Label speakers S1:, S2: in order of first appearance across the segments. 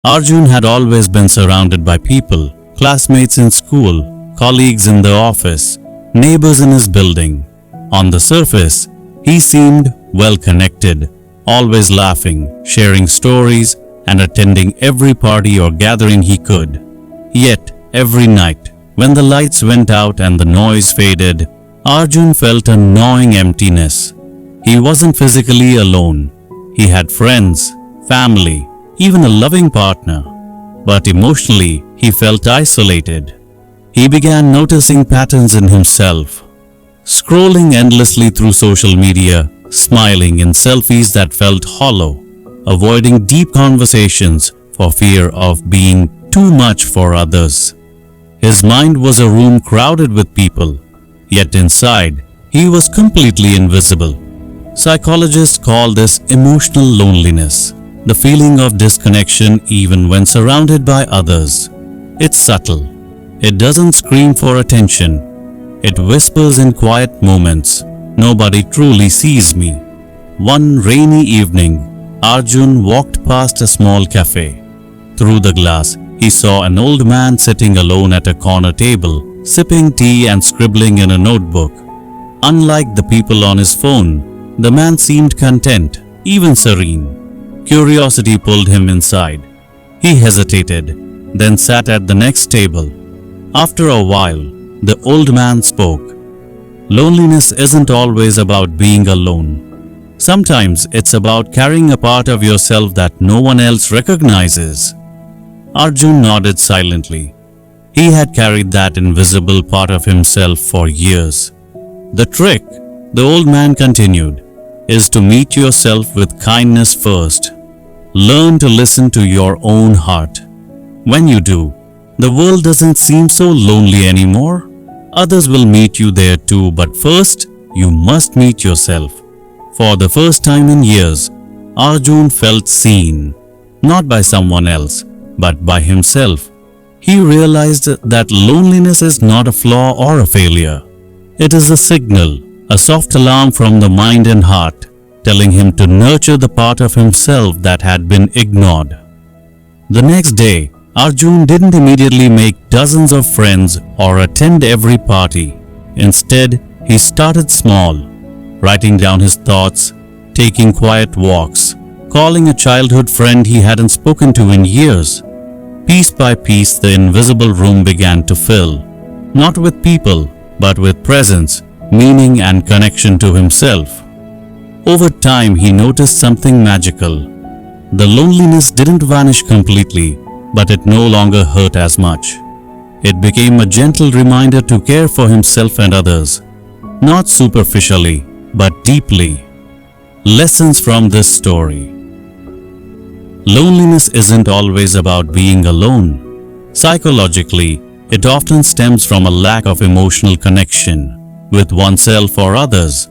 S1: Arjun had always been surrounded by people, classmates in school, colleagues in the office, neighbors in his building. On the surface, he seemed well connected, always laughing, sharing stories, and attending every party or gathering he could. Yet, every night, when the lights went out and the noise faded, Arjun felt a gnawing emptiness. He wasn't physically alone. He had friends, family, even a loving partner. But emotionally, he felt isolated. He began noticing patterns in himself. Scrolling endlessly through social media, smiling in selfies that felt hollow, avoiding deep conversations for fear of being too much for others. His mind was a room crowded with people, yet inside, he was completely invisible. Psychologists call this emotional loneliness, the feeling of disconnection even when surrounded by others. It's subtle. It doesn't scream for attention. It whispers in quiet moments. Nobody truly sees me. One rainy evening, Arjun walked past a small cafe. Through the glass, he saw an old man sitting alone at a corner table, sipping tea and scribbling in a notebook. Unlike the people on his phone, the man seemed content, even serene. Curiosity pulled him inside. He hesitated, then sat at the next table. After a while, the old man spoke. Loneliness isn't always about being alone. Sometimes it's about carrying a part of yourself that no one else recognizes. Arjun nodded silently. He had carried that invisible part of himself for years. The trick, the old man continued, is to meet yourself with kindness first. Learn to listen to your own heart. When you do, the world doesn't seem so lonely anymore. Others will meet you there too, but first, you must meet yourself. For the first time in years, Arjun felt seen, not by someone else, but by himself. He realized that loneliness is not a flaw or a failure. It is a signal, a soft alarm from the mind and heart, telling him to nurture the part of himself that had been ignored. The next day, Arjun didn't immediately make dozens of friends or attend every party. Instead, he started small, writing down his thoughts, taking quiet walks, calling a childhood friend he hadn't spoken to in years. Piece by piece, the invisible room began to fill, not with people, but with presence, meaning, and connection to himself. Over time, he noticed something magical. The loneliness didn't vanish completely, but it no longer hurt as much. It became a gentle reminder to care for himself and others, not superficially, but deeply. Lessons from this story. Loneliness isn't always about being alone. Psychologically, it often stems from a lack of emotional connection with oneself or others.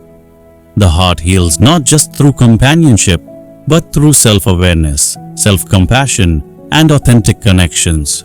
S1: The heart heals not just through companionship, but through self-awareness, self-compassion, and authentic connections.